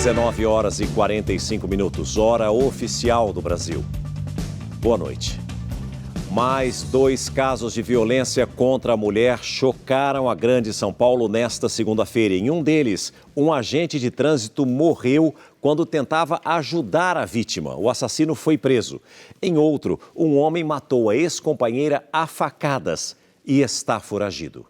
19 horas e 45 minutos, hora oficial do Brasil. Boa noite. Mais 2 casos de violência contra a mulher chocaram a Grande São Paulo nesta segunda-feira. Em um deles, um agente de trânsito morreu quando tentava ajudar a vítima. O assassino foi preso. Em outro, um homem matou a ex-companheira a facadas e está foragido.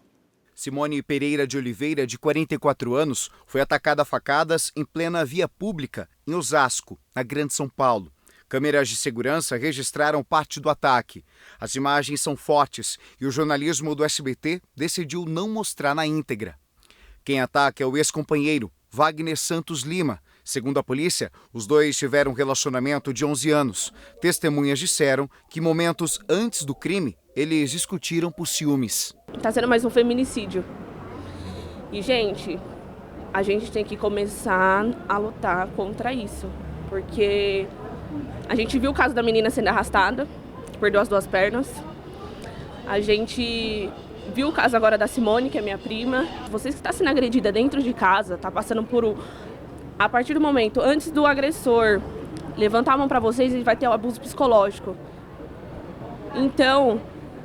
Simone Pereira de Oliveira, de 44 anos, foi atacada a facadas em plena via pública, em Osasco, na Grande São Paulo. Câmeras de segurança registraram parte do ataque. As imagens são fortes e o jornalismo do SBT decidiu não mostrar na íntegra. Quem ataca é o ex-companheiro, Wagner Santos Lima. Segundo a polícia, os dois tiveram um relacionamento de 11 anos. Testemunhas disseram que momentos antes do crime, eles discutiram por ciúmes. Tá sendo mais um feminicídio. E, gente, a gente tem que começar a lutar contra isso. Porque a gente viu o caso da menina sendo arrastada, perdeu as 2 pernas. A gente viu o caso agora da Simone, que é minha prima. Vocês que estão sendo agredida dentro de casa, tá passando por... A partir do momento, antes do agressor levantar a mão para vocês, ele vai ter o abuso psicológico. Então,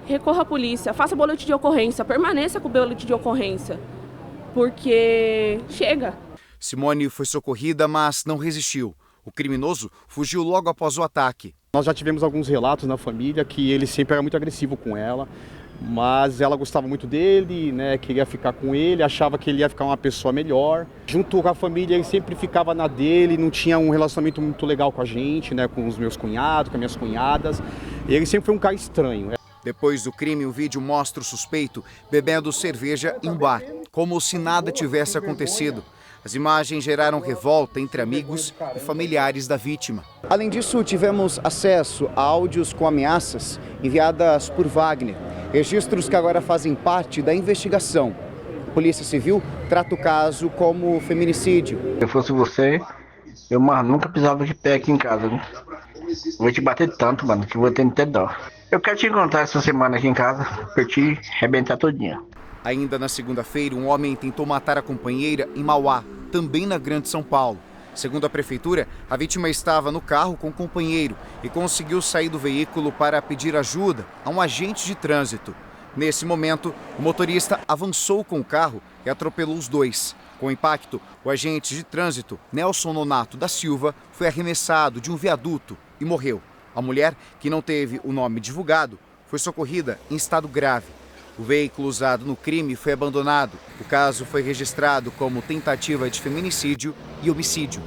recorra à polícia, faça boletim de ocorrência, permaneça com o boletim de ocorrência, porque chega. Simone foi socorrida, mas não resistiu. O criminoso fugiu logo após o ataque. Nós já tivemos alguns relatos na família que ele sempre era muito agressivo com ela, mas ela gostava muito dele, né, queria ficar com ele, achava que ele ia ficar uma pessoa melhor. Junto com a família, ele sempre ficava na dele, não tinha um relacionamento muito legal com a gente, né, com os meus cunhados, com as minhas cunhadas. Ele sempre foi um cara estranho. Depois do crime, o vídeo mostra o suspeito bebendo cerveja em um bar, como se nada tivesse acontecido. As imagens geraram revolta entre amigos e familiares da vítima. Além disso, tivemos acesso a áudios com ameaças enviadas por Wagner, registros que agora fazem parte da investigação. A Polícia Civil trata o caso como feminicídio. Se eu fosse você, eu nunca pisava de pé aqui em casa, né? Vou te bater tanto, mano, que vou ter até dó. Eu quero te encontrar essa semana aqui em casa pra te arrebentar todinha. Ainda na segunda-feira, um homem tentou matar a companheira em Mauá, também na Grande São Paulo. Segundo a prefeitura, a vítima estava no carro com o companheiro e conseguiu sair do veículo para pedir ajuda a um agente de trânsito. Nesse momento, o motorista avançou com o carro e atropelou os dois. Com o impacto, o agente de trânsito, Nelson Nonato da Silva, foi arremessado de um viaduto e morreu. A mulher, que não teve o nome divulgado, foi socorrida em estado grave. O veículo usado no crime foi abandonado. O caso foi registrado como tentativa de feminicídio e homicídio.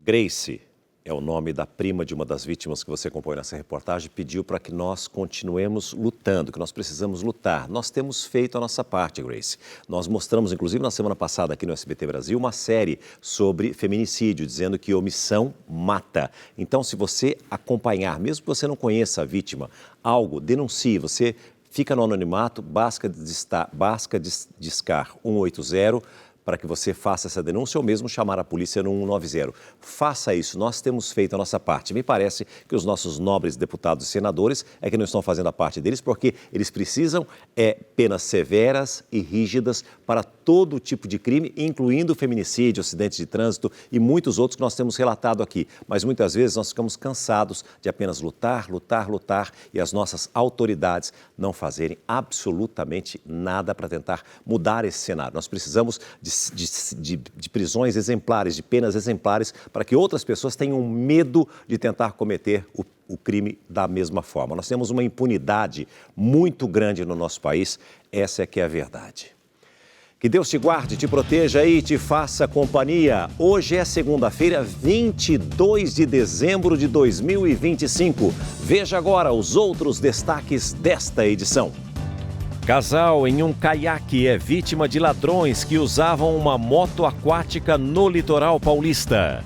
Grace é o nome da prima de uma das vítimas que você acompanhou nessa reportagem, pediu para que nós continuemos lutando, que nós precisamos lutar. Nós temos feito a nossa parte, Grace. Nós mostramos, inclusive, na semana passada aqui no SBT Brasil, uma série sobre feminicídio, dizendo que omissão mata. Então, se você acompanhar, mesmo que você não conheça a vítima, algo, denuncie. Você fica no anonimato, basta discar 180, para que você faça essa denúncia ou mesmo chamar a polícia no 190. Faça isso, nós temos feito a nossa parte. Me parece que os nossos nobres deputados e senadores é que não estão fazendo a parte deles, porque eles precisam penas severas e rígidas para todo tipo de crime, incluindo feminicídio, acidentes de trânsito e muitos outros que nós temos relatado aqui. Mas muitas vezes nós ficamos cansados de apenas lutar e as nossas autoridades não fazerem absolutamente nada para tentar mudar esse cenário. Nós precisamos de prisões exemplares, de penas exemplares, para que outras pessoas tenham medo de tentar cometer o crime da mesma forma. Nós temos uma impunidade muito grande no nosso país, essa é que é a verdade. Que Deus te guarde, te proteja e te faça companhia. Hoje é segunda-feira, 22 de dezembro de 2025. Veja agora os outros destaques desta edição. Casal em um caiaque é vítima de ladrões que usavam uma moto aquática no litoral paulista.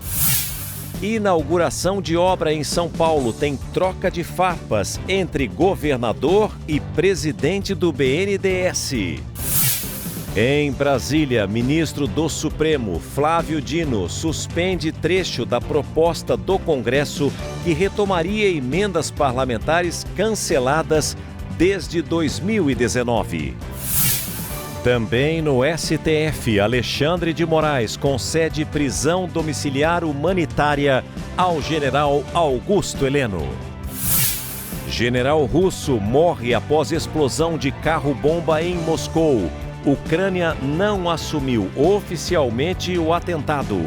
Inauguração de obra em São Paulo tem troca de farpas entre governador e presidente do BNDES. Em Brasília, ministro do Supremo, Flávio Dino, suspende trecho da proposta do Congresso que retomaria emendas parlamentares canceladas desde 2019. Também no STF, Alexandre de Moraes concede prisão domiciliar humanitária ao general Augusto Heleno. General russo morre após explosão de carro-bomba em Moscou. Ucrânia não assumiu oficialmente o atentado.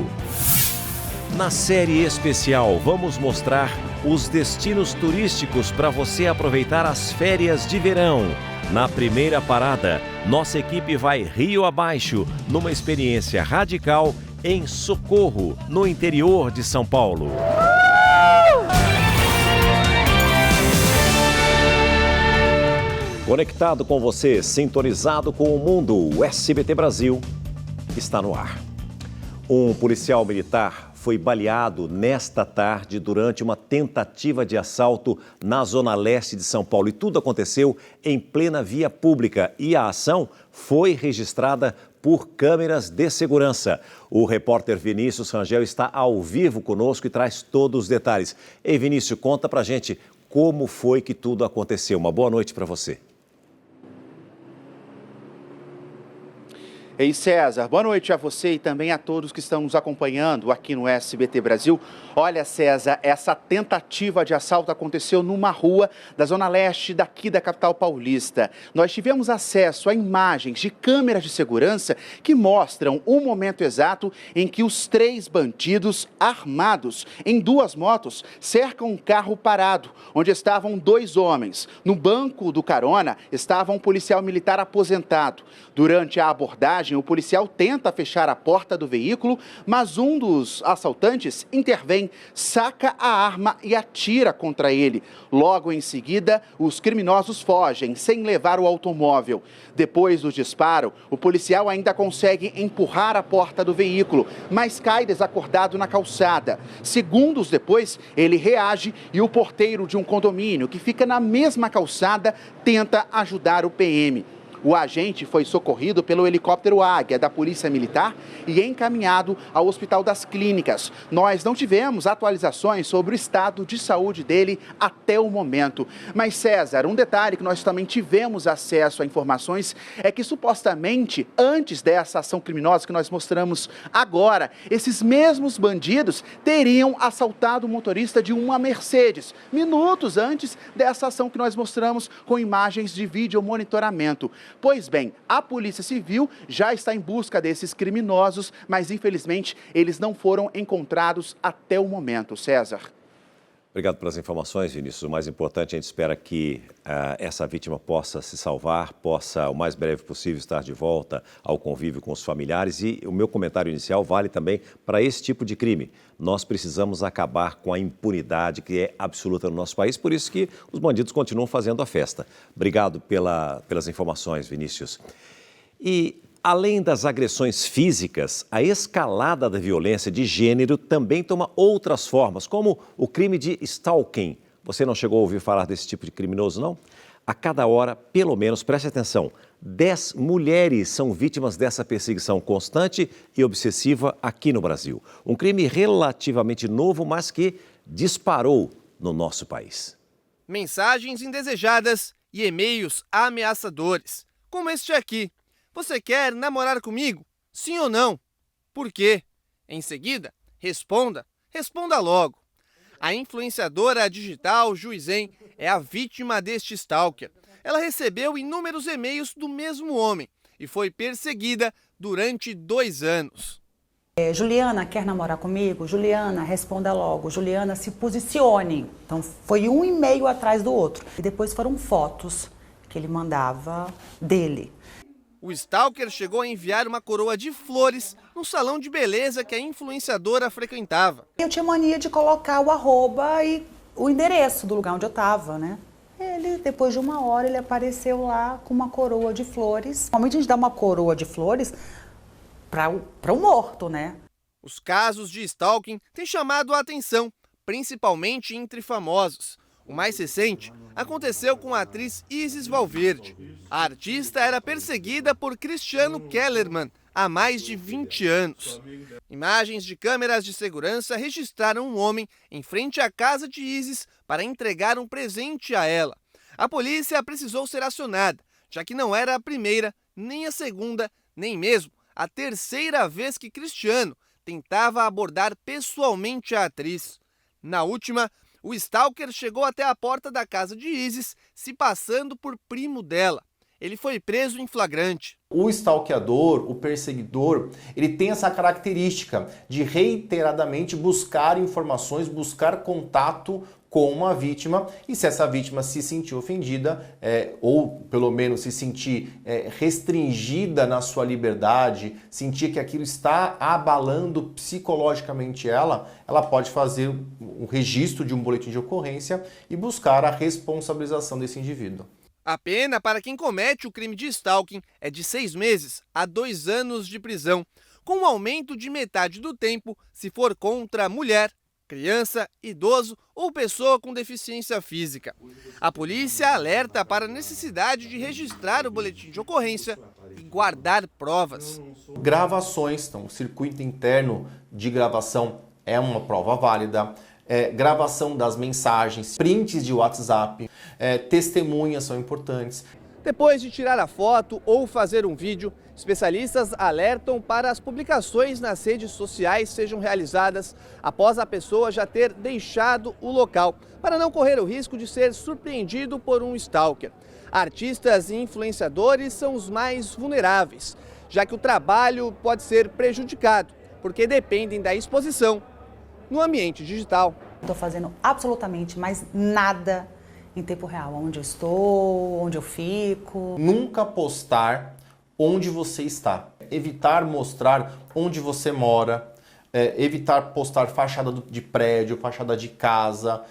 Na série especial, vamos mostrar os destinos turísticos para você aproveitar as férias de verão. Na primeira parada, nossa equipe vai rio abaixo, numa experiência radical em Socorro, no interior de São Paulo. Conectado com você, sintonizado com o mundo, o SBT Brasil está no ar. Um policial militar foi baleado nesta tarde durante uma tentativa de assalto na zona leste de São Paulo. E tudo aconteceu em plena via pública e a ação foi registrada por câmeras de segurança. O repórter Vinícius Rangel está ao vivo conosco e traz todos os detalhes. Ei, Vinícius, conta pra gente como foi que tudo aconteceu. Uma boa noite para você. Ei, César, boa noite a você e também a todos que estão nos acompanhando aqui no SBT Brasil. Olha, César, essa tentativa de assalto aconteceu numa rua da zona leste daqui da capital paulista. Nós tivemos acesso a imagens de câmeras de segurança que mostram o momento exato em que os 3 bandidos armados em 2 motos cercam um carro parado, onde estavam 2 homens. No banco do carona estava um policial militar aposentado. Durante a abordagem, o policial tenta fechar a porta do veículo, mas um dos assaltantes intervém, saca a arma e atira contra ele. Logo em seguida, os criminosos fogem, sem levar o automóvel. Depois do disparo, o policial ainda consegue empurrar a porta do veículo, mas cai desacordado na calçada. Segundos depois, ele reage e o porteiro de um condomínio, que fica na mesma calçada, tenta ajudar o PM. O agente foi socorrido pelo helicóptero Águia da Polícia Militar e encaminhado ao Hospital das Clínicas. Nós não tivemos atualizações sobre o estado de saúde dele até o momento. Mas, César, um detalhe que nós também tivemos acesso a informações é que, supostamente, antes dessa ação criminosa que nós mostramos agora, esses mesmos bandidos teriam assaltado o motorista de uma Mercedes, minutos antes dessa ação que nós mostramos com imagens de vídeo monitoramento. Pois bem, a Polícia Civil já está em busca desses criminosos, mas infelizmente eles não foram encontrados até o momento, César. Obrigado pelas informações, Vinícius. O mais importante, a gente espera que essa vítima possa se salvar, possa, o mais breve possível, estar de volta ao convívio com os familiares. E o meu comentário inicial vale também para esse tipo de crime. Nós precisamos acabar com a impunidade que é absoluta no nosso país, por isso que os bandidos continuam fazendo a festa. Obrigado pelas informações, Vinícius. E além das agressões físicas, a escalada da violência de gênero também toma outras formas, como o crime de stalking. Você não chegou a ouvir falar desse tipo de criminoso, não? A cada hora, pelo menos, preste atenção, 10 mulheres são vítimas dessa perseguição constante e obsessiva aqui no Brasil. Um crime relativamente novo, mas que disparou no nosso país. Mensagens indesejadas e e-mails ameaçadores, como este aqui. Você quer namorar comigo? Sim ou não? Por quê? Em seguida, responda logo. A influenciadora digital Juizen é a vítima deste stalker. Ela recebeu inúmeros e-mails do mesmo homem e foi perseguida durante 2 anos. Juliana, quer namorar comigo? Juliana, responda logo. Juliana, se posicione. Então, foi um e-mail atrás do outro. E depois foram fotos que ele mandava dele. O stalker chegou a enviar uma coroa de flores no salão de beleza que a influenciadora frequentava. Eu tinha mania de colocar o arroba e o endereço do lugar onde eu estava, né? Ele, depois de 1 hora, ele apareceu lá com uma coroa de flores. Normalmente a gente dá uma coroa de flores para o morto, né? Os casos de stalking têm chamado a atenção, principalmente entre famosos. O mais recente aconteceu com a atriz Isis Valverde. A artista era perseguida por Cristiano Kellerman há mais de 20 anos. Imagens de câmeras de segurança registraram um homem em frente à casa de Isis para entregar um presente a ela. A polícia precisou ser acionada, já que não era a primeira nem a segunda, nem mesmo a terceira vez que Cristiano tentava abordar pessoalmente a atriz. Na última, o stalker chegou até a porta da casa de Isis, se passando por primo dela. Ele foi preso em flagrante. O stalkeador, o perseguidor, ele tem essa característica de reiteradamente buscar informações, buscar contato com uma vítima, e se essa vítima se sentir ofendida, ou pelo menos se sentir restringida na sua liberdade, sentir que aquilo está abalando psicologicamente ela pode fazer um registro de um boletim de ocorrência e buscar a responsabilização desse indivíduo. A pena para quem comete o crime de stalking é de 6 meses a 2 anos de prisão, com um aumento de metade do tempo se for contra mulher, criança, idoso ou pessoa com deficiência física. A polícia alerta para a necessidade de registrar o boletim de ocorrência e guardar provas. Gravações, então, o circuito interno de gravação é uma prova válida. Gravação das mensagens, prints de WhatsApp, testemunhas são importantes. Depois de tirar a foto ou fazer um vídeo, especialistas alertam para as publicações nas redes sociais sejam realizadas após a pessoa já ter deixado o local, para não correr o risco de ser surpreendido por um stalker. Artistas e influenciadores são os mais vulneráveis, já que o trabalho pode ser prejudicado, porque dependem da exposição no ambiente digital. Estou fazendo absolutamente mais nada em tempo real, onde eu estou, onde eu fico. Nunca postar onde você está. Evitar mostrar onde você mora, evitar postar fachada de prédio, fachada de casa,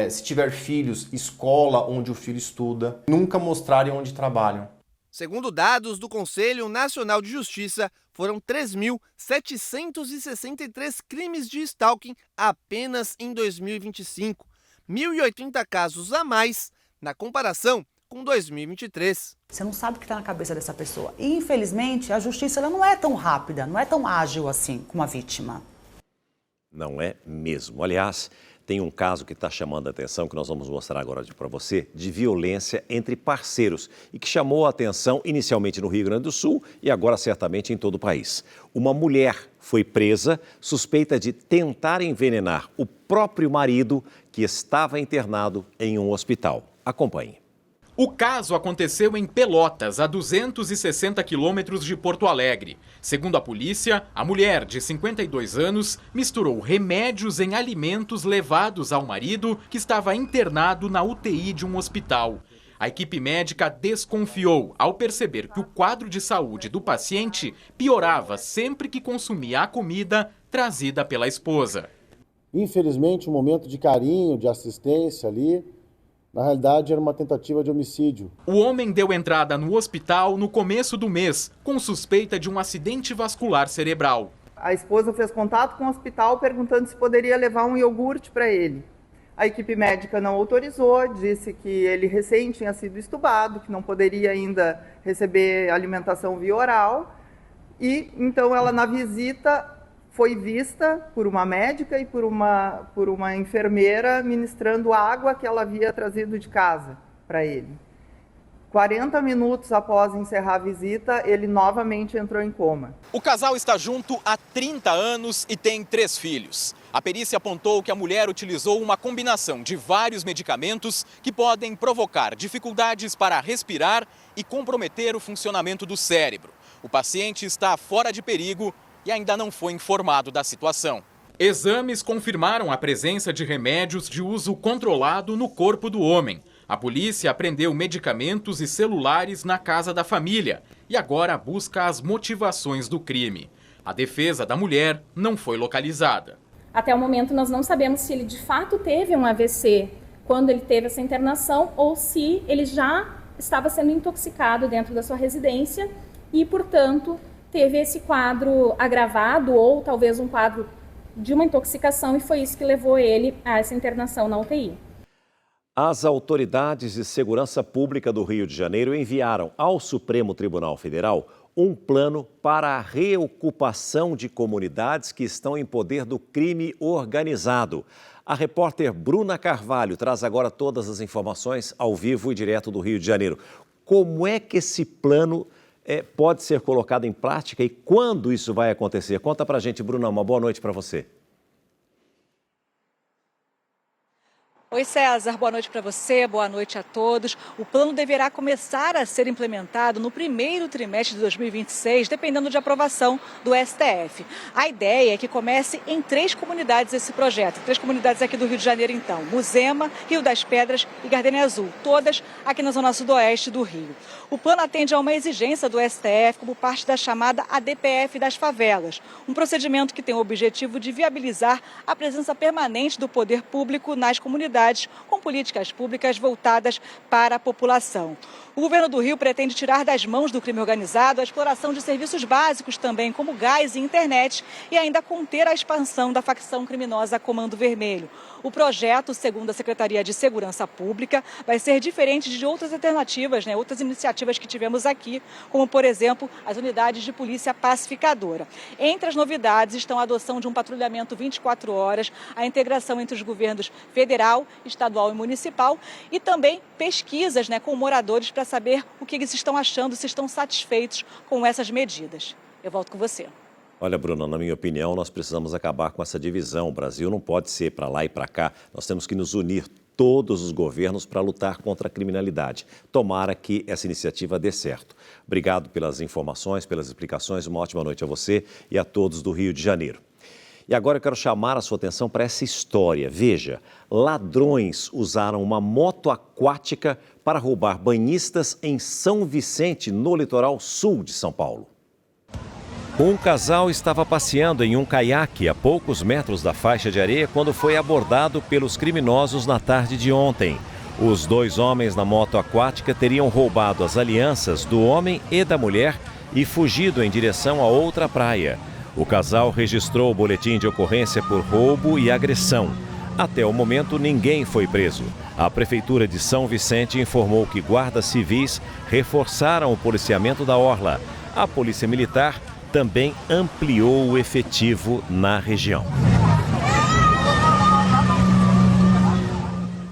se tiver filhos, escola onde o filho estuda. Nunca mostrarem onde trabalham. Segundo dados do Conselho Nacional de Justiça, foram 3.763 crimes de stalking apenas em 2025, 1.080 casos a mais na comparação com 2023. Você não sabe o que está na cabeça dessa pessoa. E, infelizmente, a justiça ela não é tão rápida, não é tão ágil assim com a vítima. Não é mesmo. Aliás, tem um caso que está chamando a atenção, que nós vamos mostrar agora para você, de violência entre parceiros e que chamou a atenção inicialmente no Rio Grande do Sul e agora certamente em todo o país. Uma mulher foi presa suspeita de tentar envenenar o próprio marido que estava internado em um hospital. Acompanhe. O caso aconteceu em Pelotas, a 260 quilômetros de Porto Alegre. Segundo a polícia, a mulher, de 52 anos, misturou remédios em alimentos levados ao marido, que estava internado na UTI de um hospital. A equipe médica desconfiou ao perceber que o quadro de saúde do paciente piorava sempre que consumia a comida trazida pela esposa. Infelizmente, um momento de carinho, de assistência ali, na realidade, era uma tentativa de homicídio. O homem deu entrada no hospital no começo do mês, com suspeita de um acidente vascular cerebral. A esposa fez contato com o hospital perguntando se poderia levar um iogurte para ele. A equipe médica não autorizou, disse que ele recém tinha sido estubado, que não poderia ainda receber alimentação via oral. E então ela, na visita, foi vista por uma médica e por uma enfermeira ministrando água que ela havia trazido de casa para ele. 40 minutos após encerrar a visita, ele novamente entrou em coma. O casal está junto há 30 anos e tem 3 filhos. A perícia apontou que a mulher utilizou uma combinação de vários medicamentos que podem provocar dificuldades para respirar e comprometer o funcionamento do cérebro. O paciente está fora de perigo e ainda não foi informado da situação. Exames confirmaram a presença de remédios de uso controlado no corpo do homem. A polícia apreendeu medicamentos e celulares na casa da família e agora busca as motivações do crime. A defesa da mulher não foi localizada. Até o momento nós não sabemos se ele de fato teve um AVC quando ele teve essa internação ou se ele já estava sendo intoxicado dentro da sua residência e, portanto, teve esse quadro agravado ou talvez um quadro de uma intoxicação e foi isso que levou ele a essa internação na UTI. As autoridades de segurança pública do Rio de Janeiro enviaram ao Supremo Tribunal Federal um plano para a reocupação de comunidades que estão em poder do crime organizado. A repórter Bruna Carvalho traz agora todas as informações ao vivo e direto do Rio de Janeiro. Como é que esse plano pode ser colocado em prática e quando isso vai acontecer? Conta pra gente, Bruna, uma boa noite para você. Oi, César, boa noite para você, boa noite a todos. O plano deverá começar a ser implementado no primeiro trimestre de 2026, dependendo de aprovação do STF. A ideia é que comece em 3 comunidades esse projeto, 3 comunidades aqui do Rio de Janeiro, então, Muzema, Rio das Pedras e Gardenia Azul, todas aqui na zona sudoeste do Rio. O plano atende a uma exigência do STF como parte da chamada ADPF das favelas, um procedimento que tem o objetivo de viabilizar a presença permanente do poder público nas comunidades, com políticas públicas voltadas para a população. O governo do Rio pretende tirar das mãos do crime organizado a exploração de serviços básicos também, como gás e internet, e ainda conter a expansão da facção criminosa Comando Vermelho. O projeto, segundo a Secretaria de Segurança Pública, vai ser diferente de outras alternativas, outras iniciativas que tivemos aqui, como, por exemplo, as unidades de polícia pacificadora. Entre as novidades estão a adoção de um patrulhamento 24 horas, a integração entre os governos federal, estadual e municipal e também pesquisas com moradores para saber o que eles estão achando, se estão satisfeitos com essas medidas. Eu volto com você. Olha, Bruna, na minha opinião, nós precisamos acabar com essa divisão. O Brasil não pode ser para lá e para cá. Nós temos que nos unir, todos os governos, para lutar contra a criminalidade. Tomara que essa iniciativa dê certo. Obrigado pelas informações, pelas explicações. Uma ótima noite a você e a todos do Rio de Janeiro. E agora eu quero chamar a sua atenção para essa história. Veja, ladrões usaram uma moto aquática para roubar banhistas em São Vicente, no litoral sul de São Paulo. Um casal estava passeando em um caiaque a poucos metros da faixa de areia quando foi abordado pelos criminosos na tarde de ontem. Os 2 homens na moto aquática teriam roubado as alianças do homem e da mulher e fugido em direção a outra praia. O casal registrou o boletim de ocorrência por roubo e agressão. Até o momento, ninguém foi preso. A Prefeitura de São Vicente informou que guardas civis reforçaram o policiamento da orla. A Polícia Militar também ampliou o efetivo na região.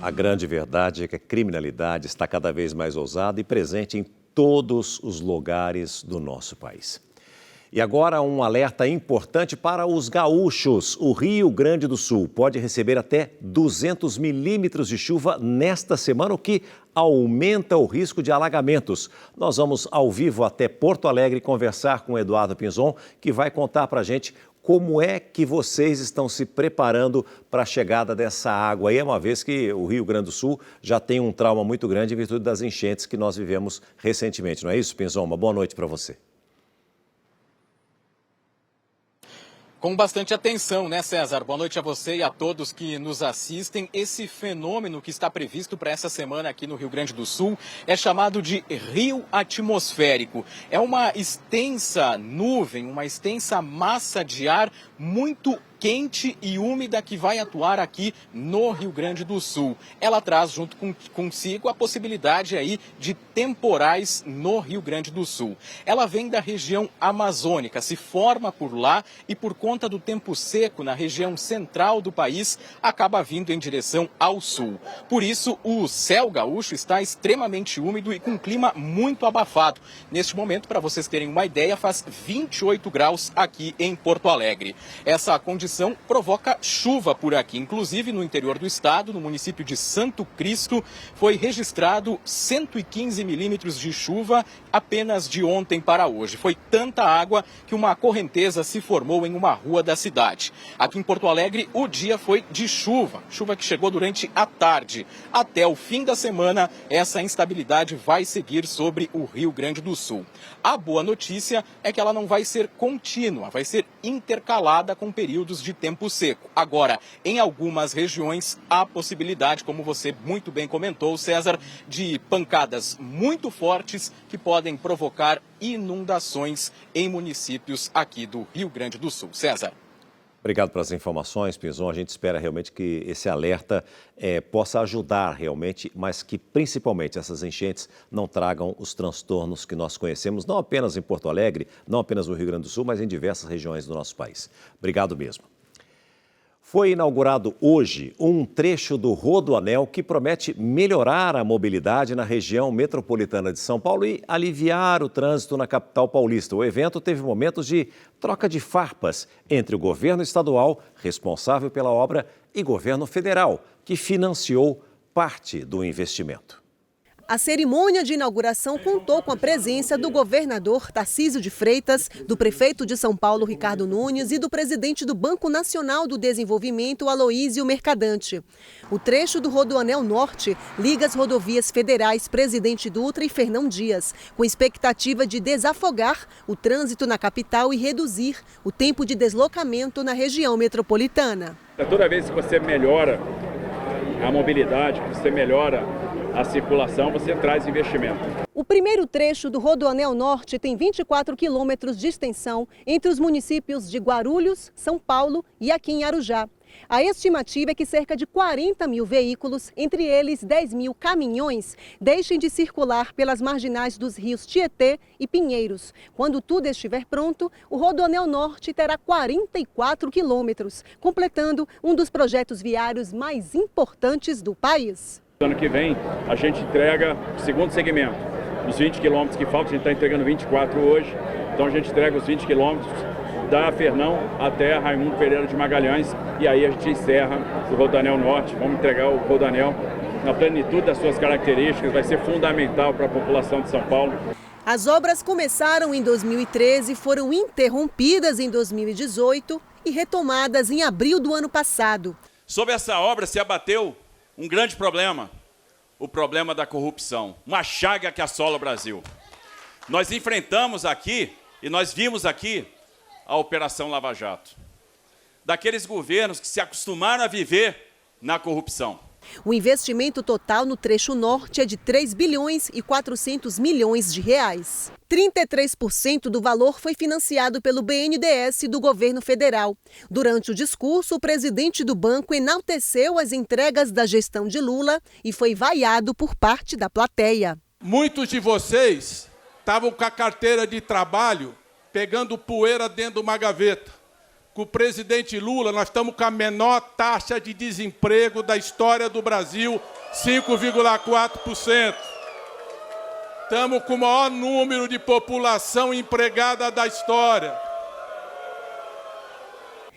A grande verdade é que a criminalidade está cada vez mais ousada e presente em todos os lugares do nosso país. E agora um alerta importante para os gaúchos. O Rio Grande do Sul pode receber até 200 milímetros de chuva nesta semana, o que aumenta o risco de alagamentos. Nós vamos ao vivo até Porto Alegre conversar com o Eduardo Pinzon, que vai contar para a gente como é que vocês estão se preparando para a chegada dessa água aí, uma vez que o Rio Grande do Sul já tem um trauma muito grande em virtude das enchentes que nós vivemos recentemente. Não é isso, Pinzon? Uma boa noite para você. Com bastante atenção, né, César? Boa noite a você e a todos que nos assistem. Esse fenômeno que está previsto para essa semana aqui no Rio Grande do Sul é chamado de rio atmosférico. É uma extensa nuvem, uma extensa massa de ar muito quente e úmida que vai atuar aqui no Rio Grande do Sul. Ela traz junto consigo a possibilidade aí de temporais no Rio Grande do Sul. Ela vem da região amazônica, se forma por lá e por conta do tempo seco na região central do país, acaba vindo em direção ao sul. Por isso, o céu gaúcho está extremamente úmido e com um clima muito abafado. Neste momento, para vocês terem uma ideia, faz 28 graus aqui em Porto Alegre. Essa condição provoca chuva por aqui, inclusive no interior do estado, no município de Santo Cristo, foi registrado 115 milímetros de chuva apenas de ontem para hoje. Foi tanta água que uma correnteza se formou em uma rua da cidade. Aqui em Porto Alegre, o dia foi de chuva que chegou durante a tarde. Até o fim da semana, essa instabilidade vai seguir sobre o Rio Grande do Sul. A boa notícia é que ela não vai ser contínua, vai ser intercalada com períodos de tempo seco. Agora, em algumas regiões, há possibilidade, como você muito bem comentou, César, de pancadas muito fortes que podem provocar inundações em municípios aqui do Rio Grande do Sul. César. Obrigado pelas informações, Pinzon. A gente espera realmente que esse alerta possa ajudar realmente, mas que principalmente essas enchentes não tragam os transtornos que nós conhecemos, não apenas em Porto Alegre, não apenas no Rio Grande do Sul, mas em diversas regiões do nosso país. Obrigado mesmo. Foi inaugurado hoje um trecho do Rodoanel que promete melhorar a mobilidade na região metropolitana de São Paulo e aliviar o trânsito na capital paulista. O evento teve momentos de troca de farpas entre o governo estadual, responsável pela obra, e governo federal, que financiou parte do investimento. A cerimônia de inauguração contou com a presença do governador Tarcísio de Freitas, do prefeito de São Paulo, Ricardo Nunes, e do presidente do Banco Nacional do Desenvolvimento, Aloísio Mercadante. O trecho do Rodoanel Norte liga as rodovias federais Presidente Dutra e Fernão Dias, com expectativa de desafogar o trânsito na capital e reduzir o tempo de deslocamento na região metropolitana. Toda vez que você melhora a mobilidade, que você melhora a circulação, você traz investimento. O primeiro trecho do Rodoanel Norte tem 24 quilômetros de extensão entre os municípios de Guarulhos, São Paulo e aqui em Arujá. A estimativa é que cerca de 40 mil veículos, entre eles 10 mil caminhões, deixem de circular pelas marginais dos rios Tietê e Pinheiros. Quando tudo estiver pronto, o Rodoanel Norte terá 44 quilômetros, completando um dos projetos viários mais importantes do país. Ano que vem, a gente entrega o segundo segmento. Os 20 quilômetros que faltam, a gente está entregando 24 hoje. Então a gente entrega os 20 quilômetros da Fernão até Raimundo Pereira de Magalhães. E aí a gente encerra o Rodoanel Norte. Vamos entregar o Rodoanel na plenitude das suas características. Vai ser fundamental para a população de São Paulo. As obras começaram em 2013, foram interrompidas em 2018 e retomadas em abril do ano passado. Sobre essa obra se abateu um grande problema, o problema da corrupção, uma chaga que assola o Brasil. Nós enfrentamos aqui, e nós vimos aqui, a Operação Lava Jato, daqueles governos que se acostumaram a viver na corrupção. O investimento total no trecho norte é de 3 bilhões e 400 milhões de reais. 33% do valor foi financiado pelo BNDES do governo federal. Durante o discurso, o presidente do banco enalteceu as entregas da gestão de Lula e foi vaiado por parte da plateia. Muitos de vocês estavam com a carteira de trabalho pegando poeira dentro de uma gaveta. Com o presidente Lula, nós estamos com a menor taxa de desemprego da história do Brasil, 5,4%. Estamos com o maior número de população empregada da história.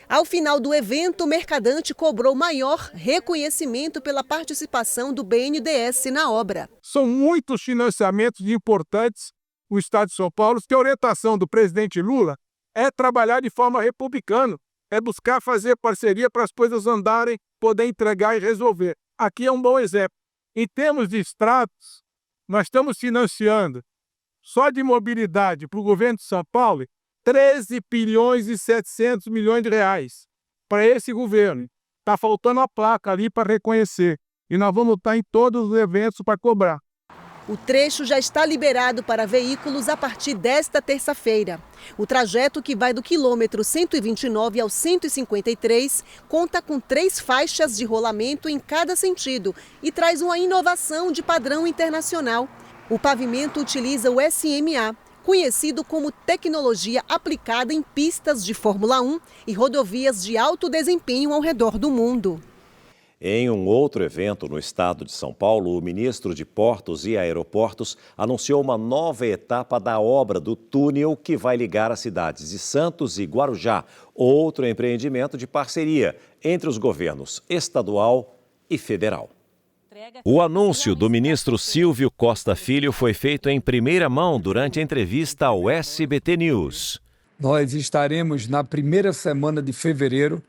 Ao final do evento, o Mercadante cobrou maior reconhecimento pela participação do BNDES na obra. São muitos financiamentos importantes no Estado de São Paulo, que a orientação do presidente Lula é trabalhar de forma republicana, é buscar fazer parceria para as coisas andarem, poder entregar e resolver. Aqui é um bom exemplo. Em termos de estradas, nós estamos financiando, só de mobilidade para o governo de São Paulo, 13 bilhões e 700 milhões de reais para esse governo. Está faltando a placa ali para reconhecer. E nós vamos estar em todos os eventos para cobrar. O trecho já está liberado para veículos a partir desta terça-feira. O trajeto, que vai do quilômetro 129 ao 153, conta com 3 faixas de rolamento em cada sentido e traz uma inovação de padrão internacional. O pavimento utiliza o SMA, conhecido como tecnologia aplicada em pistas de Fórmula 1 e rodovias de alto desempenho ao redor do mundo. Em um outro evento no estado de São Paulo, o ministro de Portos e Aeroportos anunciou uma nova etapa da obra do túnel que vai ligar as cidades de Santos e Guarujá, outro empreendimento de parceria entre os governos estadual e federal. O anúncio do ministro Silvio Costa Filho foi feito em primeira mão durante a entrevista ao SBT News. Nós estaremos na primeira semana de fevereiro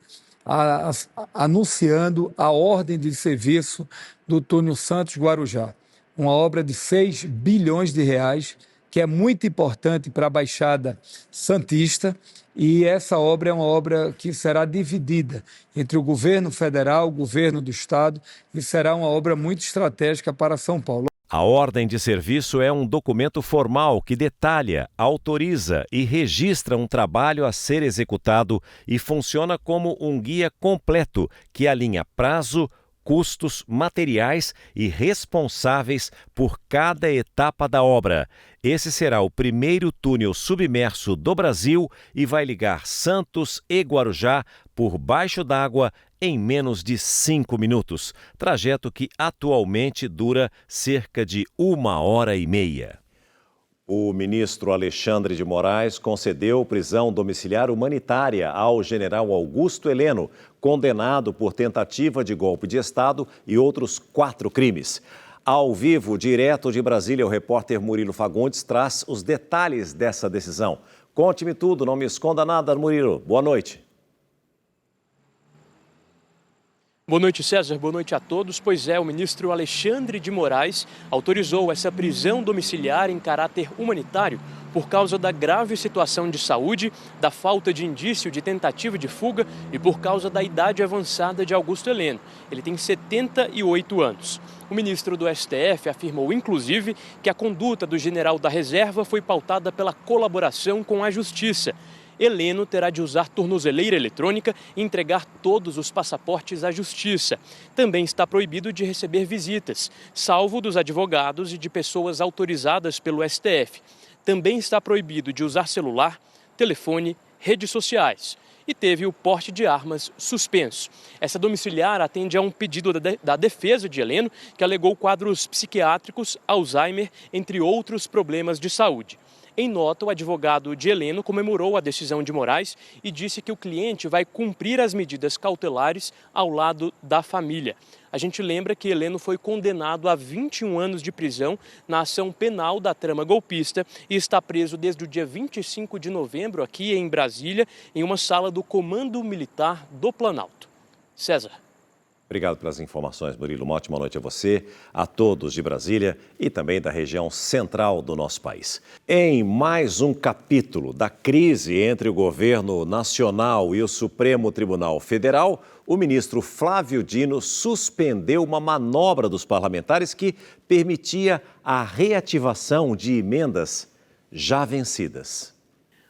anunciando a ordem de serviço do túnel Santos-Guarujá, uma obra de 6 bilhões de reais, que é muito importante para a Baixada Santista, e essa obra é uma obra que será dividida entre o governo federal, o governo do estado, e será uma obra muito estratégica para São Paulo. A ordem de serviço é um documento formal que detalha, autoriza e registra um trabalho a ser executado e funciona como um guia completo que alinha prazo, custos, materiais e responsáveis por cada etapa da obra. Esse será o primeiro túnel submerso do Brasil e vai ligar Santos e Guarujá por baixo d'água em menos de 5 minutos, trajeto que atualmente dura cerca de 1h30. O ministro Alexandre de Moraes concedeu prisão domiciliar humanitária ao general Augusto Heleno, condenado por tentativa de golpe de Estado e outros 4 crimes. Ao vivo, direto de Brasília, o repórter Murilo Fagundes traz os detalhes dessa decisão. Conte-me tudo, não me esconda nada, Murilo. Boa noite. Boa noite, César. Boa noite a todos. Pois é, o ministro Alexandre de Moraes autorizou essa prisão domiciliar em caráter humanitário por causa da grave situação de saúde, da falta de indício de tentativa de fuga e por causa da idade avançada de Augusto Heleno. Ele tem 78 anos. O ministro do STF afirmou, inclusive, que a conduta do general da reserva foi pautada pela colaboração com a Justiça. Heleno terá de usar tornozeleira eletrônica e entregar todos os passaportes à Justiça. Também está proibido de receber visitas, salvo dos advogados e de pessoas autorizadas pelo STF. Também está proibido de usar celular, telefone, redes sociais. E teve o porte de armas suspenso. Essa domiciliar atende a um pedido da defesa de Heleno, que alegou quadros psiquiátricos, Alzheimer, entre outros problemas de saúde. Em nota, o advogado de Heleno comemorou a decisão de Moraes e disse que o cliente vai cumprir as medidas cautelares ao lado da família. A gente lembra que Heleno foi condenado a 21 anos de prisão na ação penal da trama golpista e está preso desde o dia 25 de novembro aqui em Brasília, em uma sala do Comando Militar do Planalto. César. Obrigado pelas informações, Murilo. Uma ótima noite a você, a todos de Brasília e também da região central do nosso país. Em mais um capítulo da crise entre o governo nacional e o Supremo Tribunal Federal, o ministro Flávio Dino suspendeu uma manobra dos parlamentares que permitia a reativação de emendas já vencidas.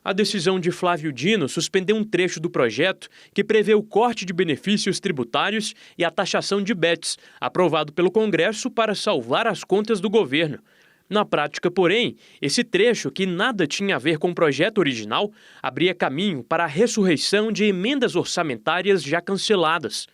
A decisão de Flávio Dino suspendeu um trecho do projeto que prevê o corte de benefícios tributários e a taxação de bets, aprovado pelo Congresso para salvar as contas do governo. Na prática, porém, esse trecho, que nada tinha a ver com o projeto original, abria caminho para a ressurreição de emendas orçamentárias já canceladas.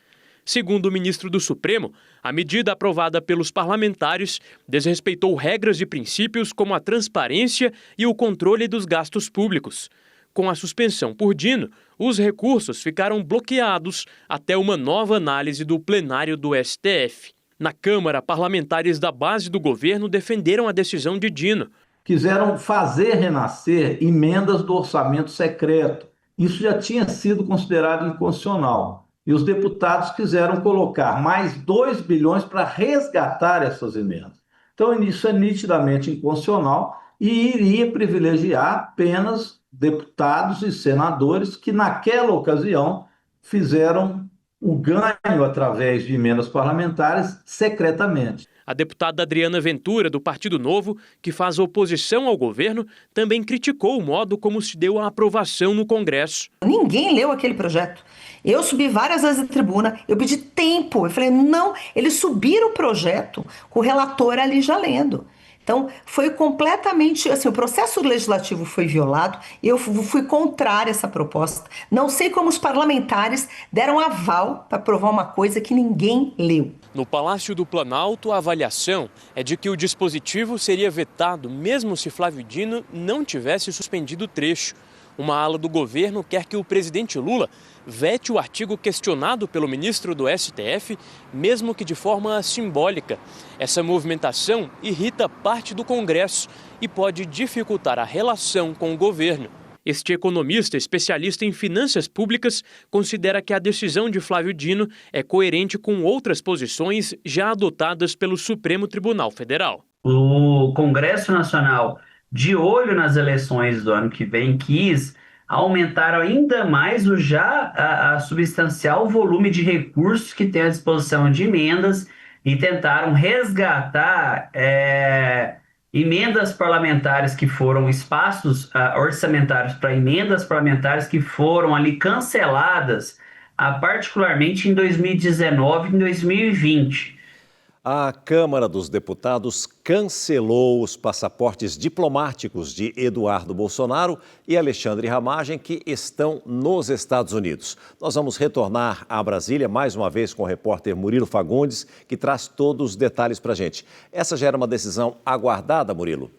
Segundo o ministro do Supremo, a medida aprovada pelos parlamentares desrespeitou regras e princípios como a transparência e o controle dos gastos públicos. Com a suspensão por Dino, os recursos ficaram bloqueados até uma nova análise do plenário do STF. Na Câmara, parlamentares da base do governo defenderam a decisão de Dino. Quiseram fazer renascer emendas do orçamento secreto. Isso já tinha sido considerado inconstitucional. E os deputados quiseram colocar mais 2 bilhões para resgatar essas emendas. Então, isso é nitidamente inconstitucional e iria privilegiar apenas deputados e senadores que, naquela ocasião, fizeram o ganho através de emendas parlamentares secretamente. A deputada Adriana Ventura, do Partido Novo, que faz oposição ao governo, também criticou o modo como se deu a aprovação no Congresso. Ninguém leu aquele projeto. Eu subi várias vezes à tribuna, eu pedi tempo, eu falei, não, eles subiram o projeto com o relator ali já lendo. Então, foi completamente, assim, o processo legislativo foi violado, eu fui contrária a essa proposta. Não sei como os parlamentares deram aval para aprovar uma coisa que ninguém leu. No Palácio do Planalto, a avaliação é de que o dispositivo seria vetado mesmo se Flávio Dino não tivesse suspendido o trecho. Uma ala do governo quer que o presidente Lula vete o artigo questionado pelo ministro do STF, mesmo que de forma simbólica. Essa movimentação irrita parte do Congresso e pode dificultar a relação com o governo. Este economista especialista em finanças públicas considera que a decisão de Flávio Dino é coerente com outras posições já adotadas pelo Supremo Tribunal Federal. O Congresso Nacional, de olho nas eleições do ano que vem, quis aumentar ainda mais o já substancial volume de recursos que tem à disposição de emendas e tentaram resgatar emendas parlamentares que foram espaços orçamentários para emendas parlamentares que foram ali canceladas, particularmente em 2019 e em 2020. A Câmara dos Deputados cancelou os passaportes diplomáticos de Eduardo Bolsonaro e Alexandre Ramagem, que estão nos Estados Unidos. Nós vamos retornar a Brasília mais uma vez com o repórter Murilo Fagundes, que traz todos os detalhes para a gente. Essa já era uma decisão aguardada, Murilo?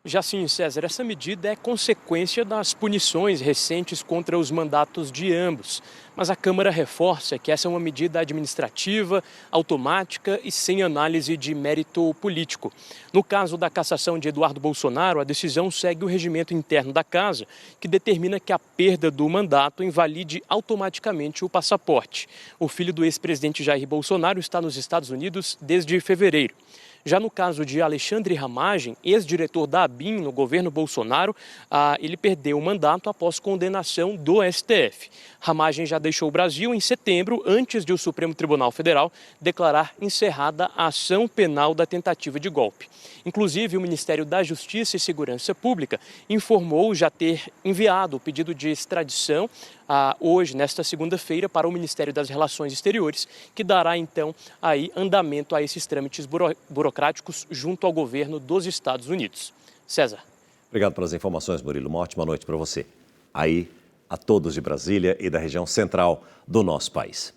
Já sim, César, essa medida é consequência das punições recentes contra os mandatos de ambos. Mas a Câmara reforça que essa é uma medida administrativa, automática e sem análise de mérito político. No caso da cassação de Eduardo Bolsonaro, a decisão segue o regimento interno da Casa, que determina que a perda do mandato invalide automaticamente o passaporte. O filho do ex-presidente Jair Bolsonaro está nos Estados Unidos desde fevereiro. Já no caso de Alexandre Ramagem, ex-diretor da ABIN no governo Bolsonaro, ele perdeu o mandato após condenação do STF. Ramagem já deixou o Brasil em setembro, antes de o Supremo Tribunal Federal declarar encerrada a ação penal da tentativa de golpe. Inclusive, o Ministério da Justiça e Segurança Pública informou já ter enviado o pedido de extradição hoje, nesta segunda-feira, para o Ministério das Relações Exteriores, que dará então aí andamento a esses trâmites burocráticos junto ao governo dos Estados Unidos. César. Obrigado pelas informações, Murilo. Uma ótima noite para você. Aí, a todos de Brasília e da região central do nosso país.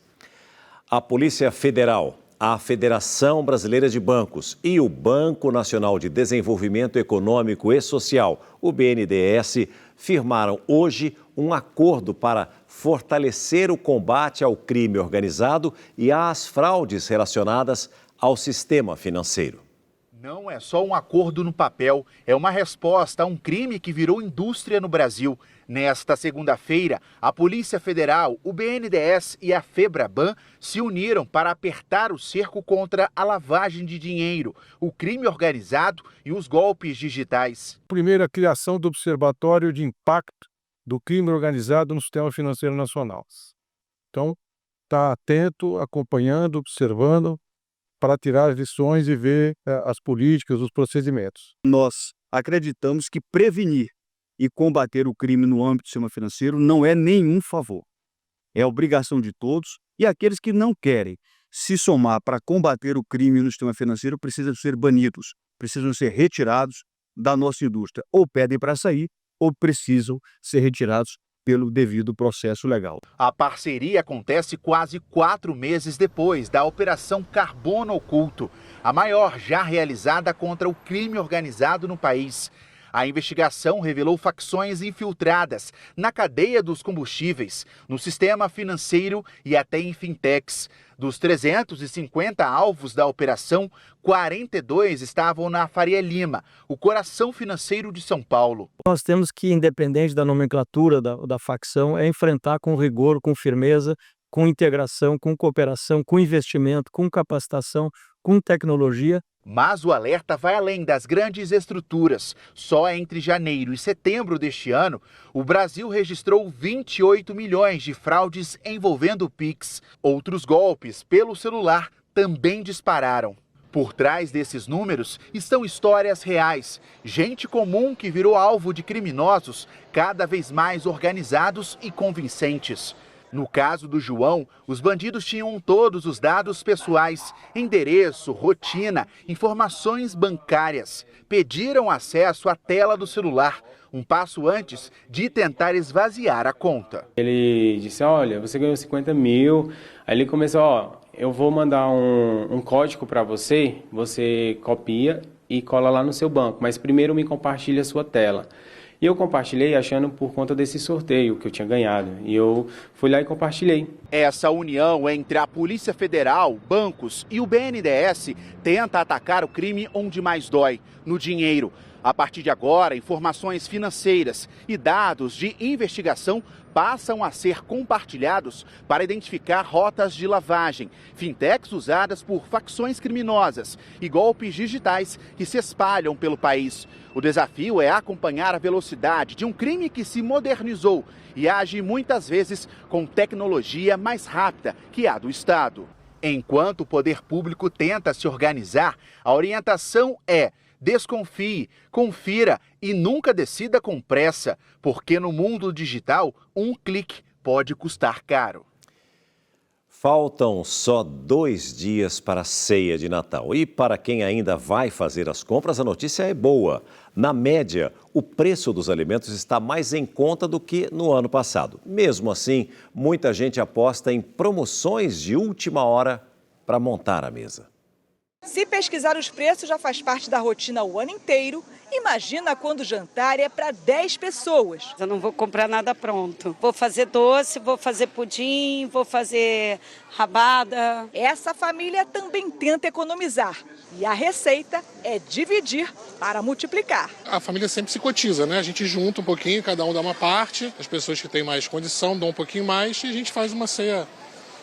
A Polícia Federal, a Federação Brasileira de Bancos e o Banco Nacional de Desenvolvimento Econômico e Social, o BNDES, firmaram hoje um acordo para fortalecer o combate ao crime organizado e às fraudes relacionadas ao sistema financeiro. Não é só um acordo no papel, é uma resposta a um crime que virou indústria no Brasil. Nesta segunda-feira, a Polícia Federal, o BNDES e a FEBRABAN se uniram para apertar o cerco contra a lavagem de dinheiro, o crime organizado e os golpes digitais. Primeira criação do Observatório de Impacto do Crime Organizado no Sistema Financeiro Nacional. Então, está atento, acompanhando, observando, para tirar as lições e ver as políticas, os procedimentos. Nós acreditamos que prevenir e combater o crime no âmbito do sistema financeiro não é nenhum favor. É obrigação de todos e aqueles que não querem se somar para combater o crime no sistema financeiro precisam ser banidos, precisam ser retirados da nossa indústria. Ou pedem para sair ou precisam ser retirados pelo devido processo legal. A parceria acontece quase 4 meses depois da Operação Carbono Oculto, a maior já realizada contra o crime organizado no país. A investigação revelou facções infiltradas na cadeia dos combustíveis, no sistema financeiro e até em fintechs. Dos 350 alvos da operação, 42 estavam na Faria Lima, o coração financeiro de São Paulo. Nós temos que, independente da nomenclatura da facção, enfrentar com rigor, com firmeza, com integração, com cooperação, com investimento, com capacitação, com tecnologia. Mas o alerta vai além das grandes estruturas. Só entre janeiro e setembro deste ano, o Brasil registrou 28 milhões de fraudes envolvendo o Pix. Outros golpes pelo celular também dispararam. Por trás desses números estão histórias reais. Gente comum que virou alvo de criminosos cada vez mais organizados e convincentes. No caso do João, os bandidos tinham todos os dados pessoais, endereço, rotina, informações bancárias. Pediram acesso à tela do celular, um passo antes de tentar esvaziar a conta. Ele disse, olha, você ganhou 50 mil. Aí ele começou, eu vou mandar um código para você, você copia e cola lá no seu banco, mas primeiro me compartilha a sua tela. E eu compartilhei achando por conta desse sorteio que eu tinha ganhado. E eu fui lá e compartilhei. Essa união entre a Polícia Federal, bancos e o BNDES tenta atacar o crime onde mais dói, no dinheiro. A partir de agora, informações financeiras e dados de investigação passam a ser compartilhados para identificar rotas de lavagem, fintechs usadas por facções criminosas e golpes digitais que se espalham pelo país. O desafio é acompanhar a velocidade de um crime que se modernizou e age muitas vezes com tecnologia mais rápida que a do Estado. Enquanto o poder público tenta se organizar, a orientação é: desconfie, confira e nunca decida com pressa, porque no mundo digital, um clique pode custar caro. Faltam só 2 dias para a ceia de Natal. E para quem ainda vai fazer as compras, a notícia é boa. Na média, o preço dos alimentos está mais em conta do que no ano passado. Mesmo assim, muita gente aposta em promoções de última hora para montar a mesa. Se pesquisar os preços já faz parte da rotina o ano inteiro, imagina quando o jantar é para 10 pessoas. Eu não vou comprar nada pronto. Vou fazer doce, vou fazer pudim, vou fazer rabada. Essa família também tenta economizar. E a receita é dividir para multiplicar. A família sempre se cotiza, né? A gente junta um pouquinho, cada um dá uma parte. As pessoas que têm mais condição dão um pouquinho mais e a gente faz uma ceia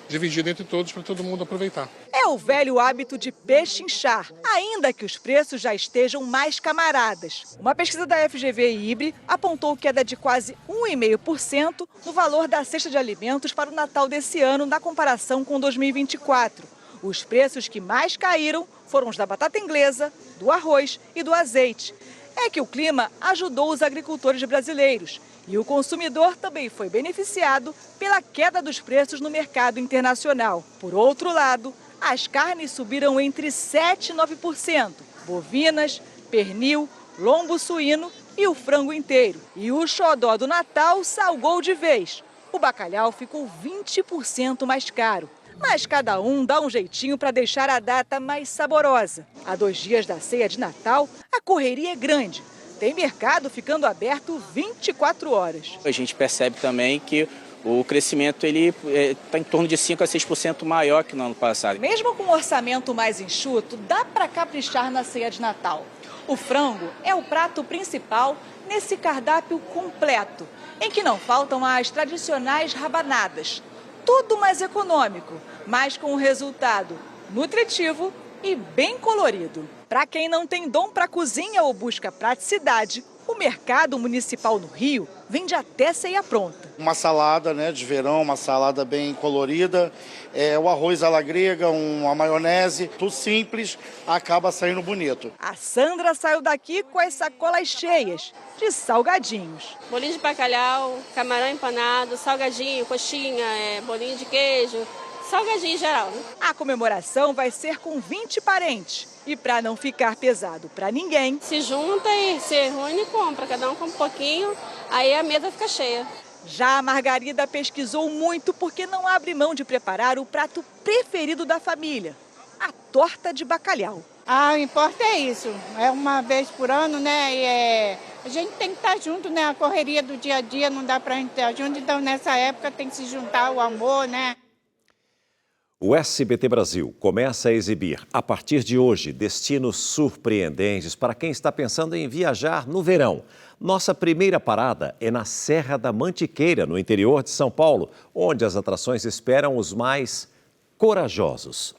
dividida entre todos para todo mundo aproveitar. É o velho hábito de pechinchar, ainda que os preços já estejam mais camaradas. Uma pesquisa da FGV e IBRE apontou queda de quase 1,5% no valor da cesta de alimentos para o Natal desse ano, na comparação com 2024. Os preços que mais caíram foram os da batata inglesa, do arroz e do azeite. É que o clima ajudou os agricultores brasileiros. E o consumidor também foi beneficiado pela queda dos preços no mercado internacional. Por outro lado, as carnes subiram entre 7% e 9%. Bovinas, pernil, lombo suíno e o frango inteiro. E o xodó do Natal salgou de vez. O bacalhau ficou 20% mais caro. Mas cada um dá um jeitinho para deixar a data mais saborosa. A 2 dias da ceia de Natal, a correria é grande. Tem mercado ficando aberto 24 horas. A gente percebe também que o crescimento está em torno de 5% a 6% maior que no ano passado. Mesmo com um orçamento mais enxuto, dá para caprichar na ceia de Natal. O frango é o prato principal nesse cardápio completo, em que não faltam as tradicionais rabanadas. Tudo mais econômico, mas com um resultado nutritivo e bem colorido. Para quem não tem dom para cozinha ou busca praticidade, o mercado municipal no Rio vende até ceia pronta. Uma salada, né, de verão, uma salada bem colorida, o arroz à la grega, uma maionese, tudo simples, acaba saindo bonito. A Sandra saiu daqui com as sacolas cheias de salgadinhos. Bolinho de bacalhau, camarão empanado, salgadinho, coxinha, bolinho de queijo. Salgadinho em geral, né? A comemoração vai ser com 20 parentes. E para não ficar pesado para ninguém, se junta e se reúne e compra. Cada um compra um pouquinho, aí a mesa fica cheia. Já a Margarida pesquisou muito porque não abre mão de preparar o prato preferido da família, a torta de bacalhau. O importa é isso. É uma vez por ano, né? E a gente tem que estar junto, né? A correria do dia a dia não dá para a gente estar junto. Então, nessa época, tem que se juntar o amor, né? O SBT Brasil começa a exibir, a partir de hoje, destinos surpreendentes para quem está pensando em viajar no verão. Nossa primeira parada é na Serra da Mantiqueira, no interior de São Paulo, onde as atrações esperam os mais corajosos.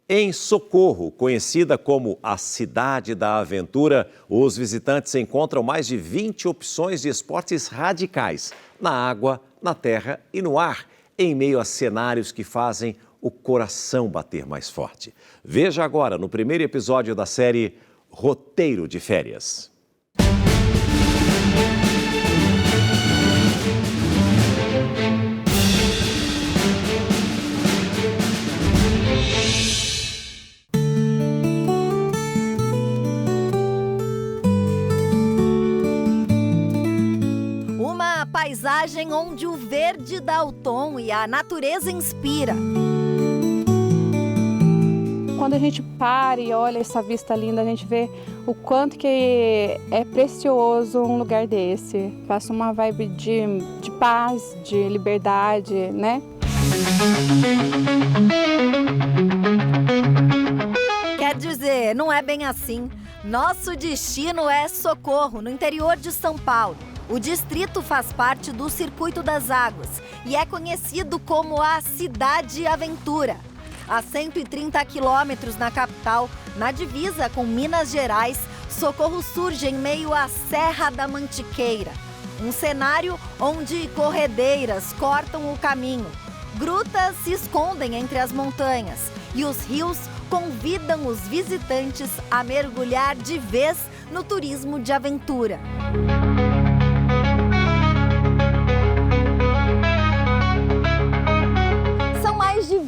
Em Socorro, conhecida como a Cidade da Aventura, os visitantes encontram mais de 20 opções de esportes radicais, na água, na terra e no ar, em meio a cenários que fazem o coração bater mais forte. Veja agora no primeiro episódio da série Roteiro de Férias. Uma paisagem onde o verde dá o tom e a natureza inspira. Quando a gente para e olha essa vista linda, a gente vê o quanto que é precioso um lugar desse. Passa uma vibe de paz, de liberdade, né? Quer dizer, não é bem assim. Nosso destino é Socorro, no interior de São Paulo. O distrito faz parte do Circuito das Águas e é conhecido como a Cidade Aventura. A 130 quilômetros na capital, na divisa com Minas Gerais, Socorro surge em meio à Serra da Mantiqueira. Um cenário onde corredeiras cortam o caminho, grutas se escondem entre as montanhas e os rios convidam os visitantes a mergulhar de vez no turismo de aventura. São mais de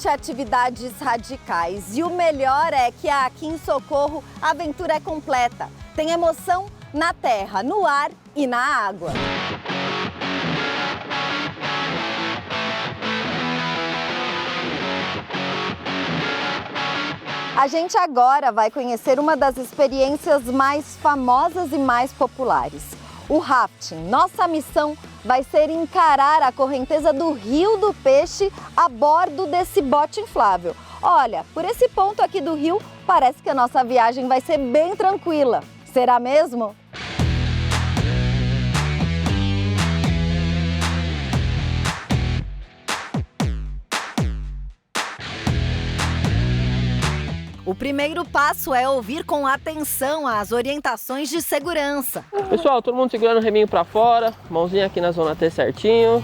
20 atividades radicais. E o melhor é que aqui em Socorro a aventura é completa. Tem emoção na terra, no ar e na água. A gente agora vai conhecer uma das experiências mais famosas e mais populares, o rafting. Nossa missão vai ser encarar a correnteza do Rio do Peixe a bordo desse bote inflável. Olha, por esse ponto aqui do rio, parece que a nossa viagem vai ser bem tranquila. Será mesmo? O primeiro passo é ouvir com atenção as orientações de segurança. Pessoal, todo mundo segurando o reminho para fora, mãozinha aqui na zona T certinho.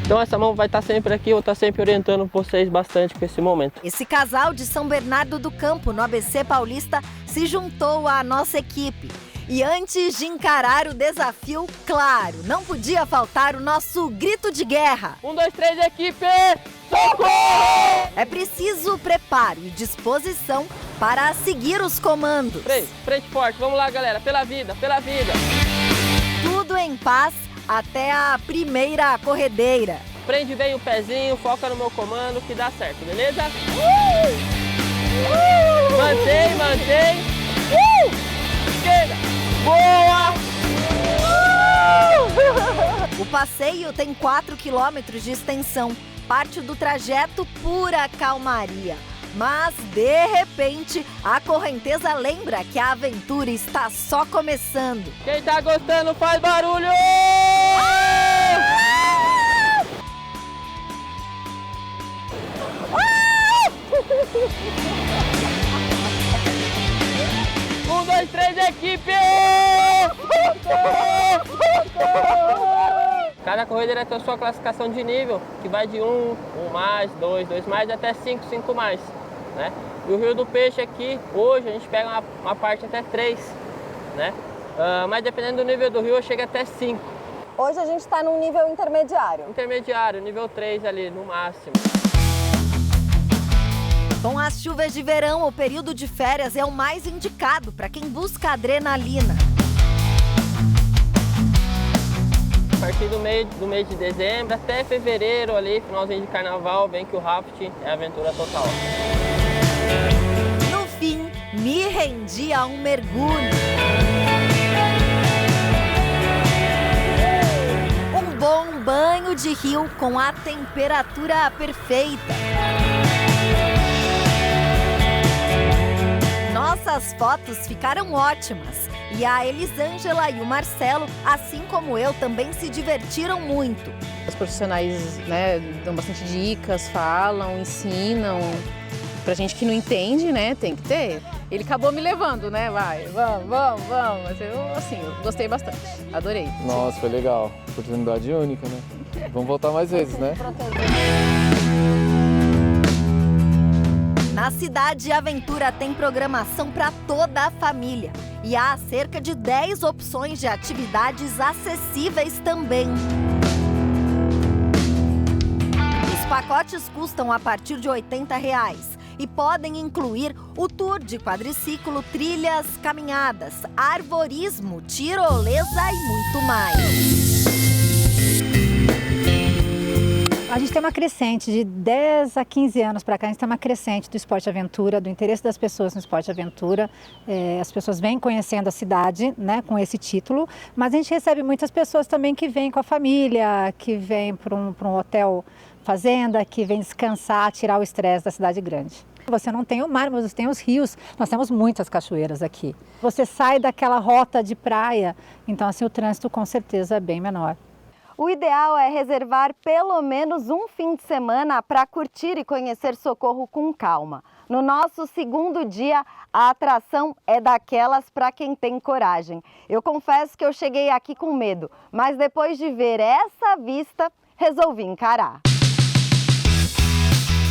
Então essa mão vai estar sempre aqui, eu vou estar sempre orientando vocês bastante com esse momento. Esse casal de São Bernardo do Campo, no ABC Paulista, se juntou à nossa equipe. E antes de encarar o desafio, claro, não podia faltar o nosso grito de guerra. 1, 2, 3, equipe! Socorro! É preciso preparo e disposição para seguir os comandos. Frente forte, vamos lá galera, pela vida, pela vida. Tudo em paz até a primeira corredeira. Prende bem o pezinho, foca no meu comando que dá certo, beleza? Mantém, mantém. Esquerda, boa! O passeio tem 4 quilômetros de extensão. Parte do trajeto pura calmaria. Mas, de repente, a correnteza lembra que a aventura está só começando. Quem tá gostando faz barulho! 1, 2, 3, equipe! Cada corrida vai ter a sua classificação de nível, que vai de 1 mais, 2 mais, até 5 mais, né? E o Rio do Peixe aqui, hoje a gente pega uma parte até 3, né? Mas dependendo do nível do rio, chega até 5. Hoje a gente está num nível intermediário. Intermediário, nível 3 ali, no máximo. Com as chuvas de verão, o período de férias é o mais indicado para quem busca adrenalina. A partir do mês de dezembro até fevereiro, ali, finalzinho de carnaval, vem que o rafting é aventura total. No fim, me rendi a um mergulho. Um bom banho de rio com a temperatura perfeita. Nossas fotos ficaram ótimas. E a Elisângela e o Marcelo, assim como eu, também se divertiram muito. Os profissionais, né, dão bastante dicas, falam, ensinam. Pra gente que não entende, né, tem que ter. Ele acabou me levando, né, vamos. Mas eu gostei bastante, adorei. Nossa, foi legal. Oportunidade única, né? Vamos voltar mais vezes, né? Na Cidade Aventura tem programação para toda a família. E há cerca de 10 opções de atividades acessíveis também. Os pacotes custam a partir de R$ 80 e podem incluir o tour de quadriciclo, trilhas, caminhadas, arvorismo, tirolesa e muito mais. A gente tem uma crescente de 10 a 15 anos para cá, a gente tem uma crescente do esporte aventura, do interesse das pessoas no esporte aventura. As pessoas vêm conhecendo a cidade, né, com esse título, mas a gente recebe muitas pessoas também que vêm com a família, que vêm para um hotel fazenda, que vêm descansar, tirar o estresse da cidade grande. Você não tem o mar, mas você tem os rios, nós temos muitas cachoeiras aqui. Você sai daquela rota de praia, então assim o trânsito com certeza é bem menor. O ideal é reservar pelo menos um fim de semana para curtir e conhecer Socorro com calma. No nosso segundo dia, a atração é daquelas para quem tem coragem. Eu confesso que eu cheguei aqui com medo, mas depois de ver essa vista, resolvi encarar.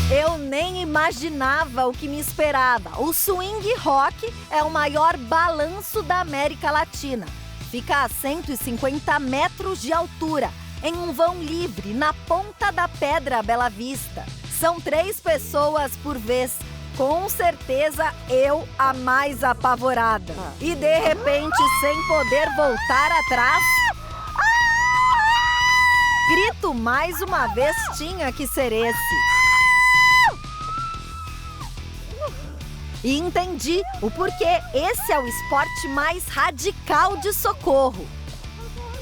Eu nem imaginava o que me esperava. O swing rock é o maior balanço da América Latina. Fica a 150 metros de altura, em um vão livre, na Ponta da Pedra Bela Vista. São 3 pessoas por vez. Com certeza eu a mais apavorada. E de repente, sem poder voltar atrás, grito mais uma vez tinha que ser esse. E entendi o porquê esse é o esporte mais radical de socorro.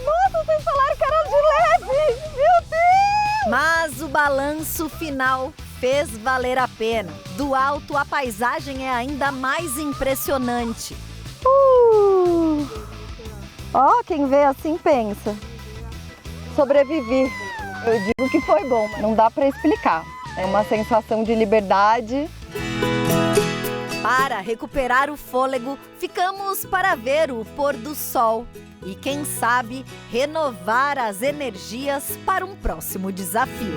Nossa, vocês falaram que era de leve! Meu Deus! Mas o balanço final fez valer a pena. Do alto, a paisagem é ainda mais impressionante. Ó, quem vê assim pensa. Sobrevivi. Eu digo que foi bom, mas não dá para explicar. É uma sensação de liberdade. Para recuperar o fôlego, ficamos para ver o pôr do sol e, quem sabe, renovar as energias para um próximo desafio.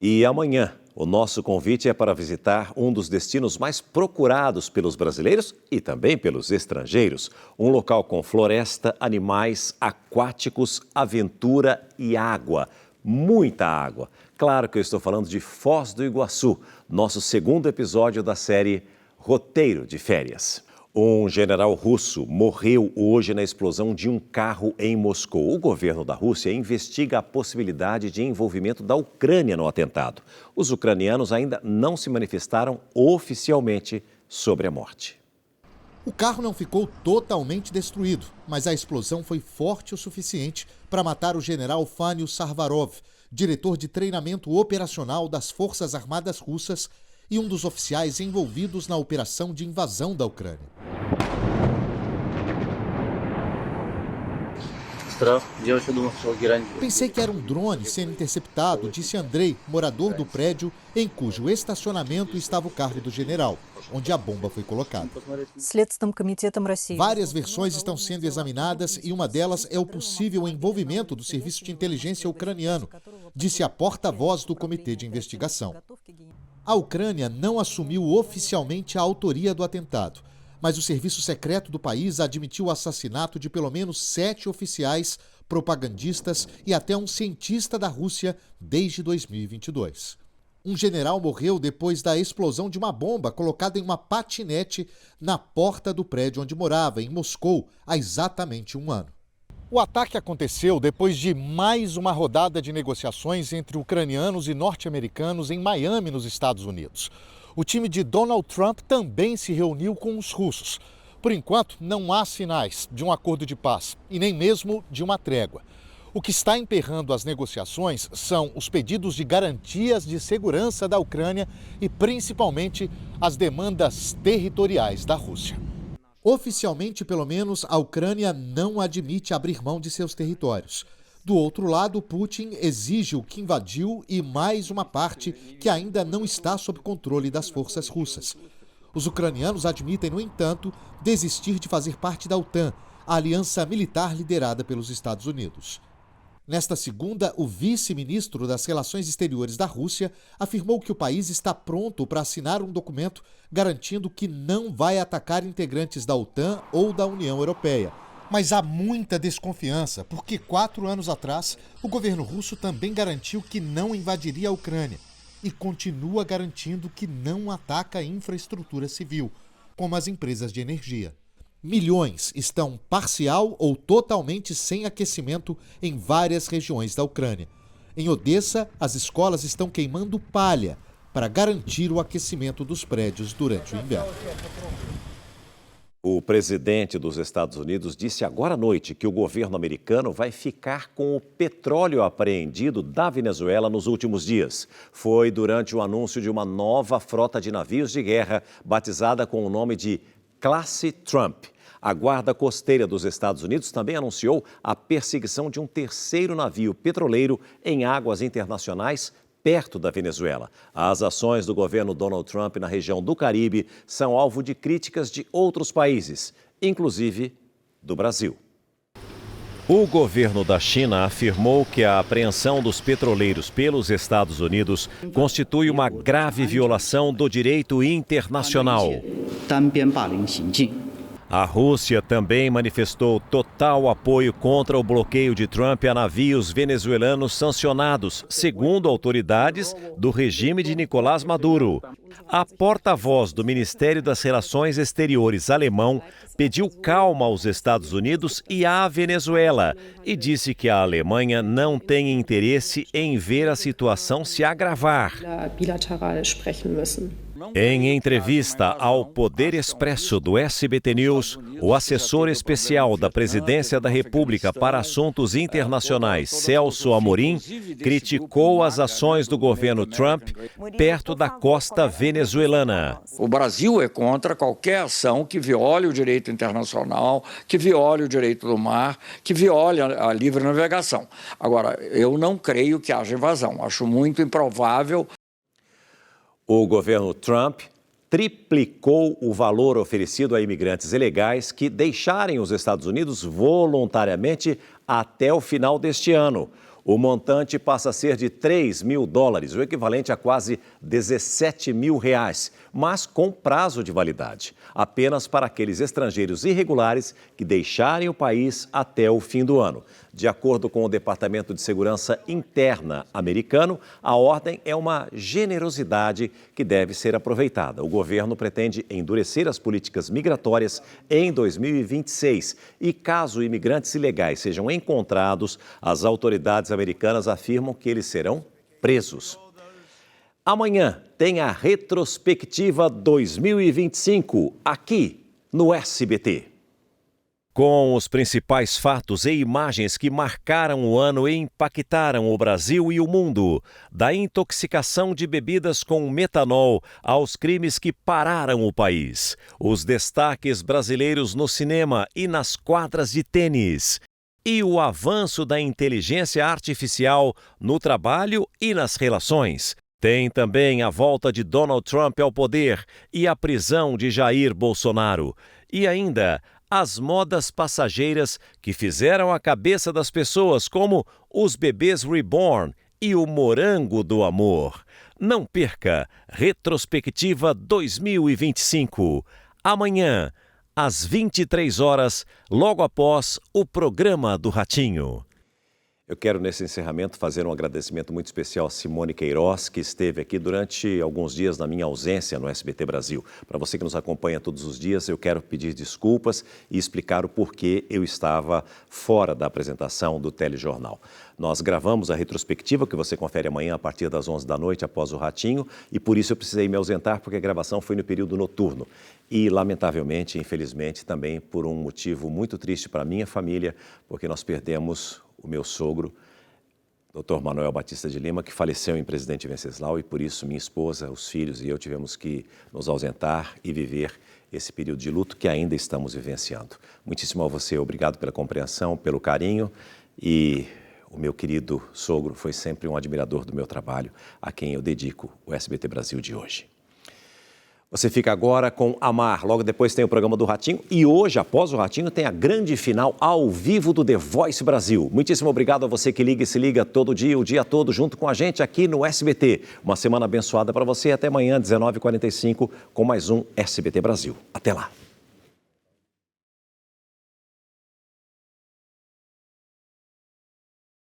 E amanhã, o nosso convite é para visitar um dos destinos mais procurados pelos brasileiros e também pelos estrangeiros. Um local com floresta, animais, aquáticos, aventura e água. Muita água. Claro que eu estou falando de Foz do Iguaçu, nosso segundo episódio da série Roteiro de Férias. Um general russo morreu hoje na explosão de um carro em Moscou. O governo da Rússia investiga a possibilidade de envolvimento da Ucrânia no atentado. Os ucranianos ainda não se manifestaram oficialmente sobre a morte. O carro não ficou totalmente destruído, mas a explosão foi forte o suficiente para matar o general Fanny Sarvarov, diretor de treinamento operacional das Forças Armadas Russas e um dos oficiais envolvidos na operação de invasão da Ucrânia. Pensei que era um drone sendo interceptado, disse Andrei, morador do prédio em cujo estacionamento estava o carro do general, onde a bomba foi colocada. Várias versões estão sendo examinadas e uma delas é o possível envolvimento do serviço de inteligência ucraniano, disse a porta-voz do comitê de investigação. A Ucrânia não assumiu oficialmente a autoria do atentado, mas o serviço secreto do país admitiu o assassinato de pelo menos 7 oficiais, propagandistas e até um cientista da Rússia desde 2022. Um general morreu depois da explosão de uma bomba colocada em uma patinete na porta do prédio onde morava, em Moscou, há exatamente um ano. O ataque aconteceu depois de mais uma rodada de negociações entre ucranianos e norte-americanos em Miami, nos Estados Unidos. O time de Donald Trump também se reuniu com os russos. Por enquanto, não há sinais de um acordo de paz e nem mesmo de uma trégua. O que está emperrando as negociações são os pedidos de garantias de segurança da Ucrânia e, principalmente, as demandas territoriais da Rússia. Oficialmente, pelo menos, a Ucrânia não admite abrir mão de seus territórios. Do outro lado, Putin exige o que invadiu e mais uma parte que ainda não está sob controle das forças russas. Os ucranianos admitem, no entanto, desistir de fazer parte da OTAN, a aliança militar liderada pelos Estados Unidos. Nesta segunda, o vice-ministro das Relações Exteriores da Rússia afirmou que o país está pronto para assinar um documento garantindo que não vai atacar integrantes da OTAN ou da União Europeia. Mas há muita desconfiança, porque 4 anos atrás, o governo russo também garantiu que não invadiria a Ucrânia e continua garantindo que não ataca a infraestrutura civil, como as empresas de energia. Milhões estão parcial ou totalmente sem aquecimento em várias regiões da Ucrânia. Em Odessa, as escolas estão queimando palha para garantir o aquecimento dos prédios durante o inverno. O presidente dos Estados Unidos disse agora à noite que o governo americano vai ficar com o petróleo apreendido da Venezuela nos últimos dias. Foi durante o anúncio de uma nova frota de navios de guerra, batizada com o nome de Classe Trump. A Guarda Costeira dos Estados Unidos também anunciou a perseguição de um terceiro navio petroleiro em águas internacionais perto da Venezuela. As ações do governo Donald Trump na região do Caribe são alvo de críticas de outros países, inclusive do Brasil. O governo da China afirmou que a apreensão dos petroleiros pelos Estados Unidos constitui uma grave violação do direito internacional. A Rússia também manifestou total apoio contra o bloqueio de Trump a navios venezuelanos sancionados, segundo autoridades do regime de Nicolás Maduro. A porta-voz do Ministério das Relações Exteriores alemão pediu calma aos Estados Unidos e à Venezuela e disse que a Alemanha não tem interesse em ver a situação se agravar. Em entrevista ao Poder Expresso do SBT News, o assessor especial da Presidência da República para Assuntos Internacionais, Celso Amorim, criticou as ações do governo Trump perto da costa venezuelana. O Brasil é contra qualquer ação que viole o direito internacional, que viole o direito do mar, que viole a livre navegação. Agora, eu não creio que haja invasão. Acho muito improvável. O governo Trump triplicou o valor oferecido a imigrantes ilegais que deixarem os Estados Unidos voluntariamente até o final deste ano. O montante passa a ser de $3 mil, o equivalente a quase R$17 mil, mas com prazo de validade, apenas para aqueles estrangeiros irregulares que deixarem o país até o fim do ano. De acordo com o Departamento de Segurança Interna americano, a ordem é uma generosidade que deve ser aproveitada. O governo pretende endurecer as políticas migratórias em 2026 e, caso imigrantes ilegais sejam encontrados, as autoridades americanas afirmam que eles serão presos. Amanhã tem a Retrospectiva 2025, aqui no SBT. Com os principais fatos e imagens que marcaram o ano e impactaram o Brasil e o mundo, da intoxicação de bebidas com metanol aos crimes que pararam o país, os destaques brasileiros no cinema e nas quadras de tênis, e o avanço da inteligência artificial no trabalho e nas relações. Tem também a volta de Donald Trump ao poder e a prisão de Jair Bolsonaro. E ainda as modas passageiras que fizeram a cabeça das pessoas, como os bebês reborn e o morango do amor. Não perca Retrospectiva 2025. Amanhã, às 23 horas, logo após o programa do Ratinho. Eu quero, nesse encerramento, fazer um agradecimento muito especial a Simone Queiroz, que esteve aqui durante alguns dias na minha ausência no SBT Brasil. Para você que nos acompanha todos os dias, eu quero pedir desculpas e explicar o porquê eu estava fora da apresentação do telejornal. Nós gravamos a retrospectiva, que você confere amanhã a partir das 11 da noite, após o Ratinho, e por isso eu precisei me ausentar, porque a gravação foi no período noturno. E, lamentavelmente, infelizmente, também por um motivo muito triste para a minha família, porque nós perdemos o meu sogro, Dr. Manuel Batista de Lima, que faleceu em Presidente Venceslau, e por isso minha esposa, os filhos e eu tivemos que nos ausentar e viver esse período de luto que ainda estamos vivenciando. Muitíssimo a você, obrigado pela compreensão, pelo carinho, e o meu querido sogro foi sempre um admirador do meu trabalho, a quem eu dedico o SBT Brasil de hoje. Você fica agora com Amar, logo depois tem o programa do Ratinho e hoje, após o Ratinho, tem a grande final ao vivo do The Voice Brasil. Muitíssimo obrigado a você que liga e se liga todo dia, o dia todo, junto com a gente aqui no SBT. Uma semana abençoada para você, até amanhã, 19h45, com mais um SBT Brasil. Até lá!